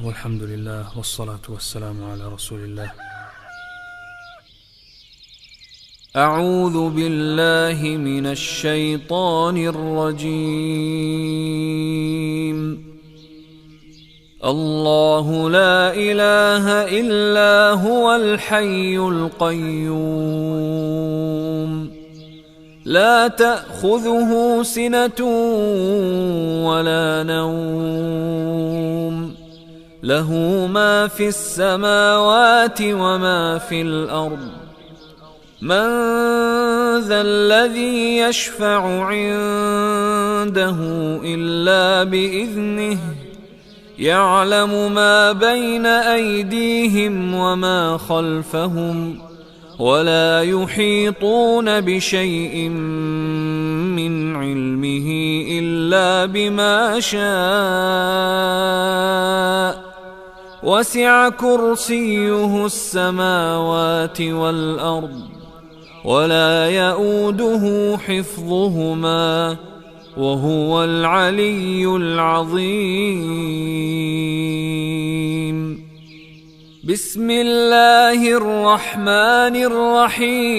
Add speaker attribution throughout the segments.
Speaker 1: والحمد لله والصلاة والسلام على رسول الله. أعوذ بالله من الشيطان الرجيم. الله لا إله إلا هو الحي القيوم لا تأخذه سنة ولا نوم له ما في السماوات وما في الأرض. من ذا الذي يشفع عنده إلا بإذنه يعلم ما بين أيديهم وما خلفهم ولا يحيطون بشيء من علمه إلا بما شاء وسع كرسيه السماوات والأرض ولا يؤوده حفظهما وهو العلي العظيم. بسم الله الرحمن الرحيم.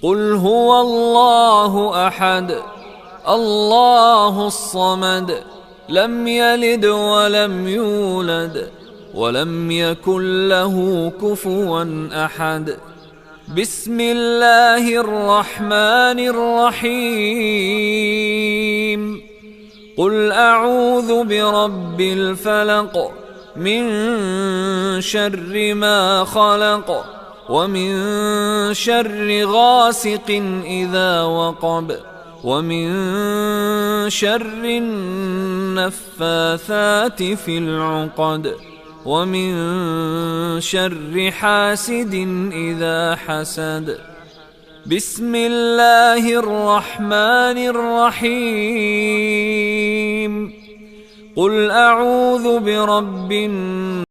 Speaker 1: قل هو الله أحد الله الصمد لم يلد ولم يولد ولم يكن له كفوا أحد. بسم الله الرحمن الرحيم. قل أعوذ برب الفلق من شر ما خلق ومن شر غاسق إذا وقب ومن شر النفاثات في العقد ومن شر حاسد إذا حسد. بسم الله الرحمن الرحيم. قل أعوذ برب الناس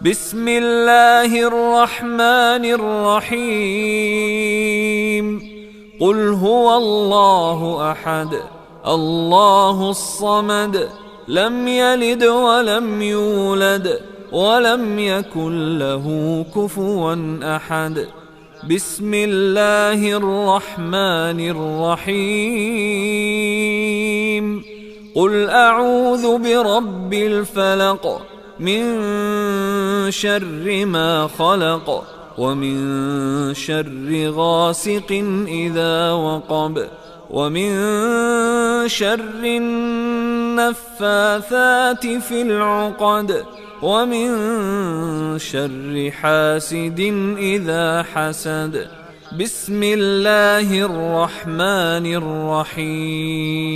Speaker 1: بسم الله الرحمن الرحيم. قل هو الله أحد الله الصمد لم يلد ولم يولد ولم يكن له كفوا أحد. بسم الله الرحمن الرحيم. قل أعوذ برب الفلق من شر ما خلق ومن شر غاسق إذا وقب ومن شر النفاثات في العقد ومن شر حاسد إذا حسد. بسم الله الرحمن الرحيم.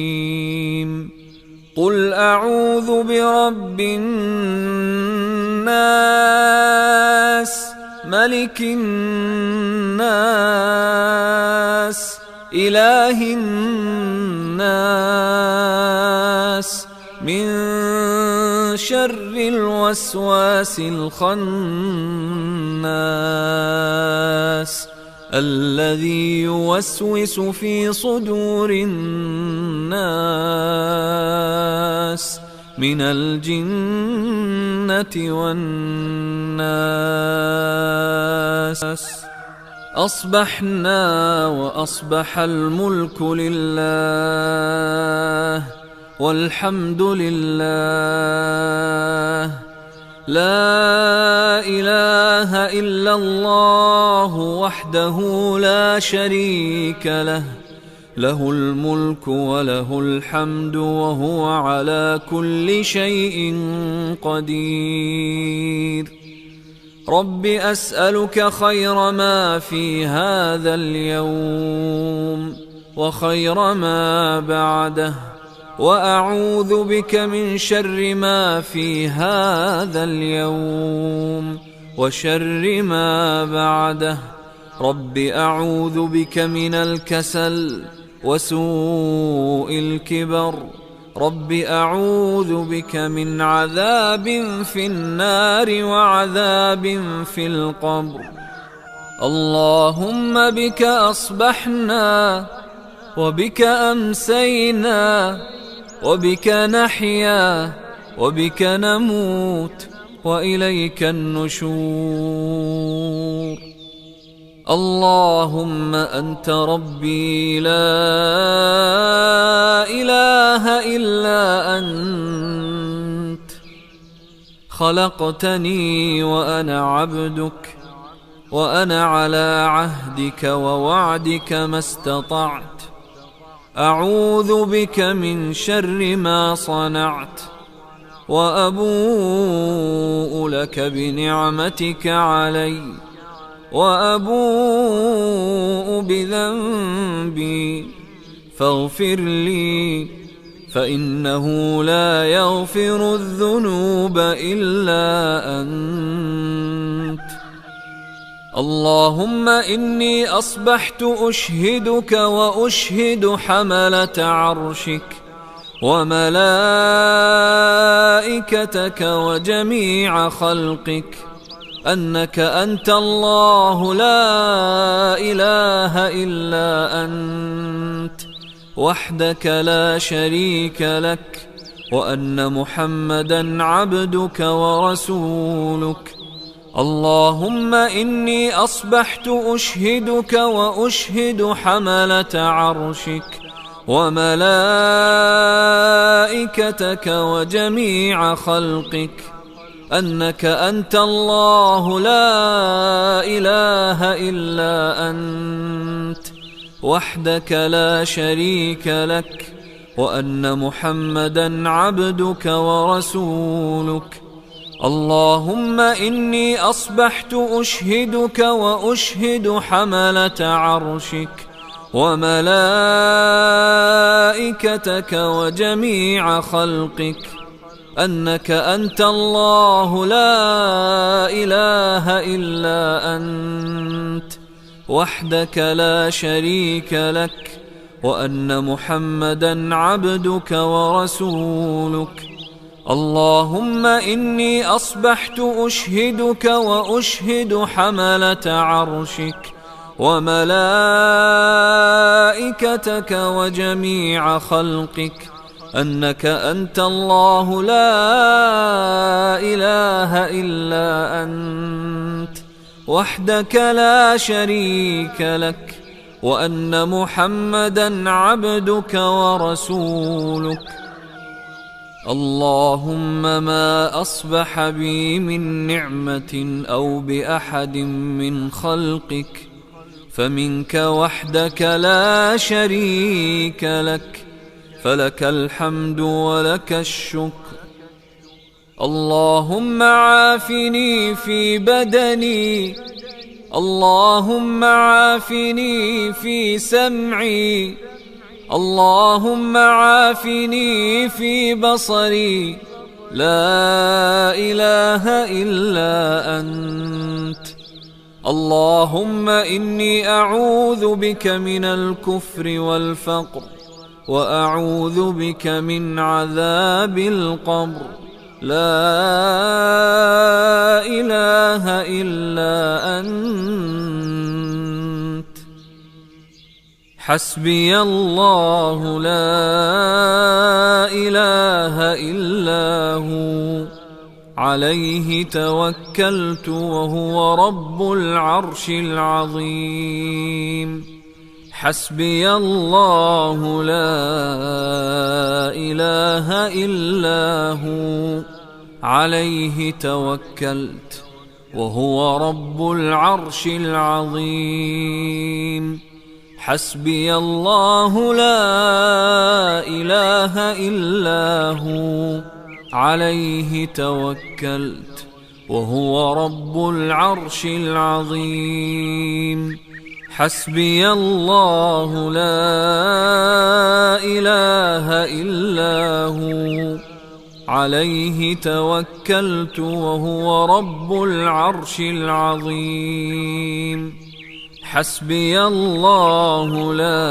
Speaker 1: قل أعوذ برب الناس ملك الناس إله الناس من شر الوسواس الخناس الذي يوسوس في صدور الناس من الجنة والناس. أصبحنا وأصبح الملك لله والحمد لله لا إله إلا الله وحده لا شريك له له الملك وله الحمد وهو على كل شيء قدير.
Speaker 2: رب أسألك خير ما في هذا اليوم وخير ما بعده، وأعوذ بك من شر ما في هذا اليوم وشر ما بعده. رب أعوذ بك من الكسل وسوء الكبر. رب أعوذ بك من عذاب في النار وعذاب في القبر. اللهم بك أصبحنا وبك أمسينا وبك نحيا وبك نموت وإليك النشور. اللهم أنت ربي لا إله إلا أنت، خلقتني وأنا عبدك، وأنا على عهدك ووعدك ما استطعت. أعوذ بك من شر ما صنعت، وأبوء لك بنعمتك علي، وأبوء بذنبي، فاغفر لي، فإنه لا يغفر الذنوب إلا أنت. اللهم إني أصبحت أشهدك وأشهد حملة عرشك وملائكتك وجميع خلقك أنك أنت الله لا إله إلا أنت وحدك لا شريك لك، وأن محمدا عبدك ورسولك. اللهم إني أصبحت أشهدك وأشهد حملة عرشك وملائكتك وجميع خلقك أنك أنت الله لا إله إلا أنت وحدك لا شريك لك، وأن محمدا عبدك ورسولك. اللهم إني أصبحت أشهدك وأشهد حملة عرشك وملائكتك وجميع خلقك أنك أنت الله لا إله إلا أنت وحدك لا شريك لك، وأن محمدا عبدك ورسولك. اللهم إني أصبحت أشهدك وأشهد حملة عرشك وملائكتك وجميع خلقك أنك أنت الله لا إله إلا أنت وحدك لا شريك لك، وأن محمدا عبدك ورسولك. اللهم ما أصبح بي من نعمة أو بأحد من خلقك فمنك وحدك لا شريك لك، فلك الحمد ولك الشكر. اللهم عافني في بدني، اللهم عافني في سمعي، اللهم عافني في بصري، لا إله إلا أنت. اللهم إني أعوذ بك من الكفر والفقر، وأعوذ بك من عذاب القبر، لا إله إلا أنت. حسبي الله لا إله إلا هو، عليه توكلت وهو رب العرش العظيم. حسبي الله لا إله إلا هو، عليه توكلت وهو رب العرش العظيم. حسبي الله لا إله إلا هو، عليه توكلت وهو رب العرش العظيم. حسبي الله لا إله إلا هو عليه توكلت وهو رب العرش العظيم. حسبي الله لا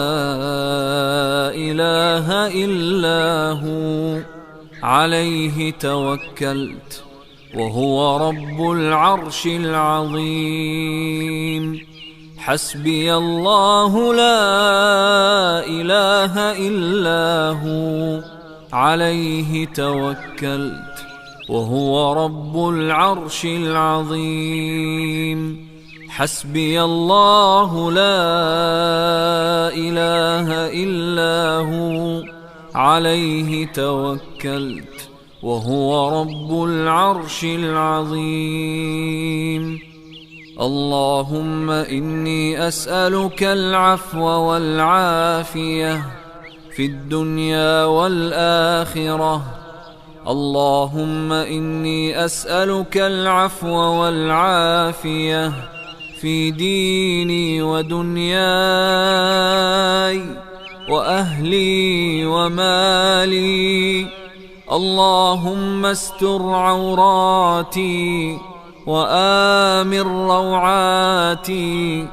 Speaker 2: إله إلا هو عليه توكلت وهو رب العرش العظيم. حسبي الله لا إله إلا هو عليه توكلت وهو رب العرش العظيم. حسبي الله لا إله إلا هو عليه توكلت وهو رب العرش العظيم. اللهم إني أسألك العفو والعافية في الدنيا والآخرة. اللهم إني أسألك العفو والعافية في ديني ودنياي وأهلي ومالي. اللهم استر عوراتي وآمن روعاتي.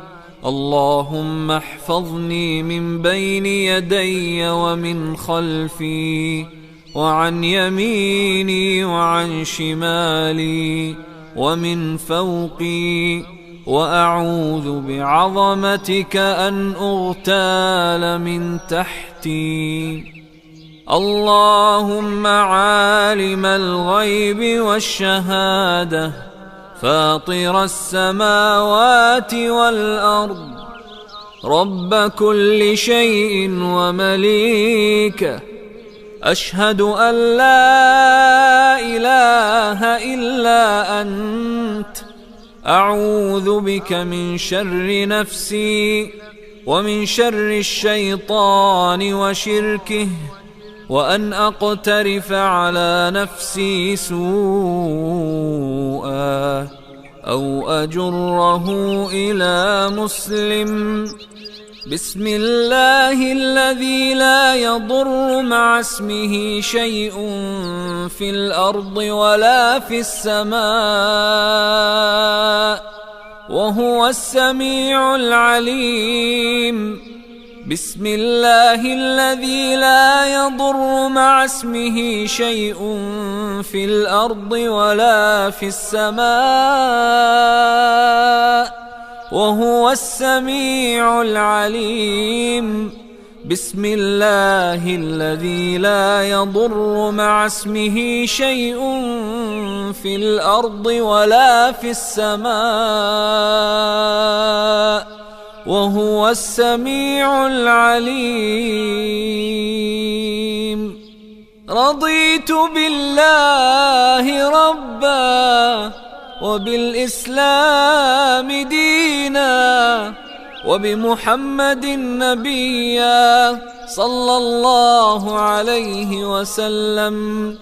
Speaker 2: اللهم احفظني من بين يدي ومن خلفي وعن يميني وعن شمالي ومن فوقي، وأعوذ بعظمتك أن أغتال من تحتي. اللهم عالم الغيب والشهادة فاطر السماوات والأرض، رب كل شيء ومليكه، أشهد أن لا إله إلا أنت، أعوذ بك من شر نفسي ومن شر الشيطان وشركه، وأن أقترف على نفسي سوءا أو أجره إلى مسلم. بسم الله الذي لا يضر مع اسمه شيء في الأرض ولا في السماء وهو السميع العليم. بسم الله الذي لا يضر مع اسمه شيء في الأرض ولا في السماء وهو السميع العليم. بسم الله الذي لا يضر مع اسمه شيء في الأرض ولا في السماء وهو السميع العليم. رضيت بالله ربا وبالإسلام دينا وبمحمد نبيا صلى الله عليه وسلم.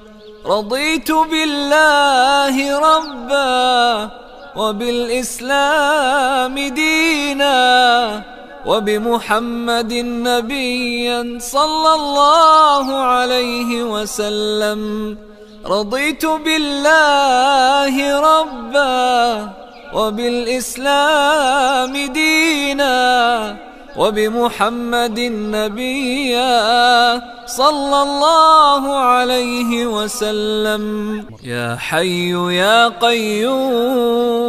Speaker 2: رضيت بالله ربا وبالإسلام دينا وبمحمد نبيا صلى الله عليه وسلم. رضيت بالله ربا وبالإسلام دينا وبمحمد نبيا صلى الله عليه وسلم. يا حي يا قيوم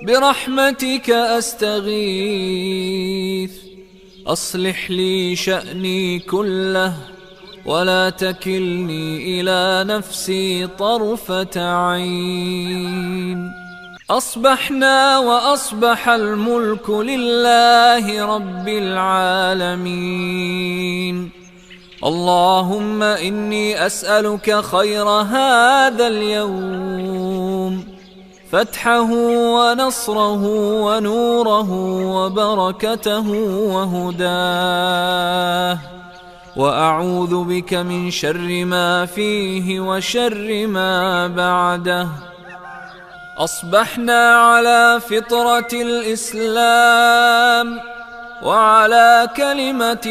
Speaker 2: برحمتك أستغيث، أصلح لي شأني كله ولا تكلني إلى نفسي طرفة عين. أصبحنا وأصبح الملك لله رب العالمين. اللهم إني أسألك خير هذا اليوم، فتحه ونصره ونوره وبركته وهداه، وأعوذ بك من شر ما فيه وشر ما بعده. أصبحنا على فطرة الإسلام وعلى كلمة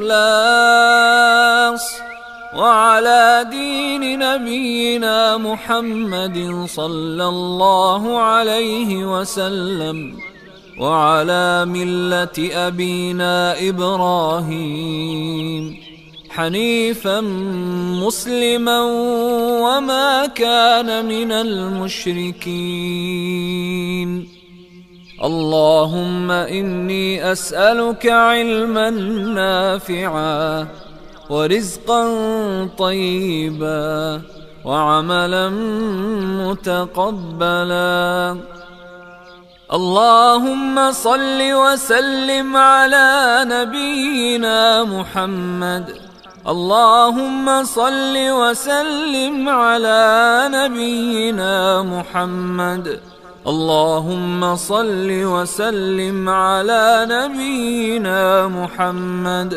Speaker 2: الإخلاص وعلى دين نبينا محمد صلى الله عليه وسلم وعلى ملة أبينا إبراهيم حنيفا مسلما وما كان من المشركين. اللهم إني أسألك علما نافعا ورزقا طيبا وعملا متقبلا. اللهم صل وسلم على نبينا محمد. اللهم صل وسلم على نبينا محمد. اللهم صل وسلم على نبينا محمد.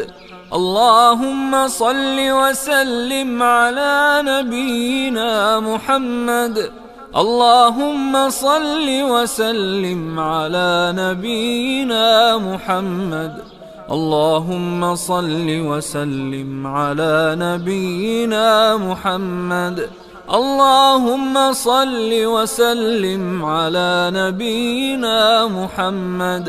Speaker 2: اللهم صل وسلم على نبينا محمد. اللهم صل وسلم على نبينا محمد. اللهم صل وسلم على نبينا محمد. اللهم صل وسلم على نبينا محمد.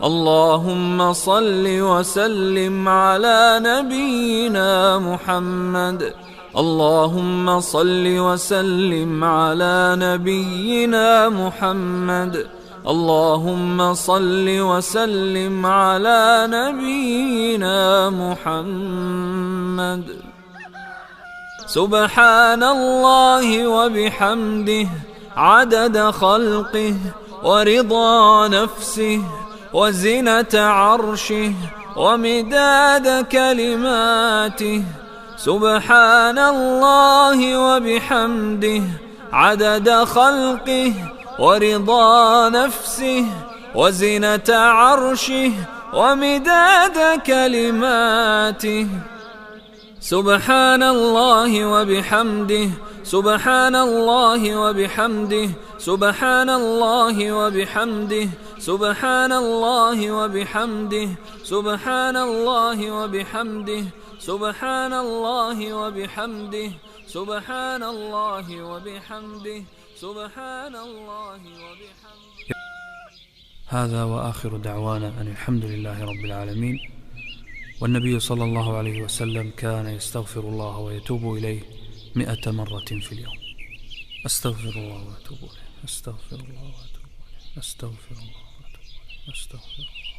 Speaker 2: اللهم صل وسلم على نبينا محمد. اللهم صل وسلم على نبينا محمد. اللهم صل وسلم على نبينا محمد. سبحان الله وبحمده عدد خلقه ورضا نفسه وزنة عرشه ومداد كلماته. سبحان الله وبحمده عدد خلقه ورضا نفسه وزنة عرشه ومداد كلماته. سبحان الله وبحمده. سبحان الله وبحمده. سبحان الله وبحمده. سبحان الله وبحمده. سبحان الله وبحمده. سبحان الله وبحمده. سبحان الله وبحمده. سبحان الله وبحمده.
Speaker 1: هذا وآخر دعوانا أن الحمد لله رب العالمين. والنبي صلى الله عليه وسلم كان يستغفر الله ويتوب إليه 100 مرة في اليوم. أستغفر الله وأتوب إليه. أستغفر الله وأتوب إليه. أستغفر الله وأتوب إليه. أستغفر الله.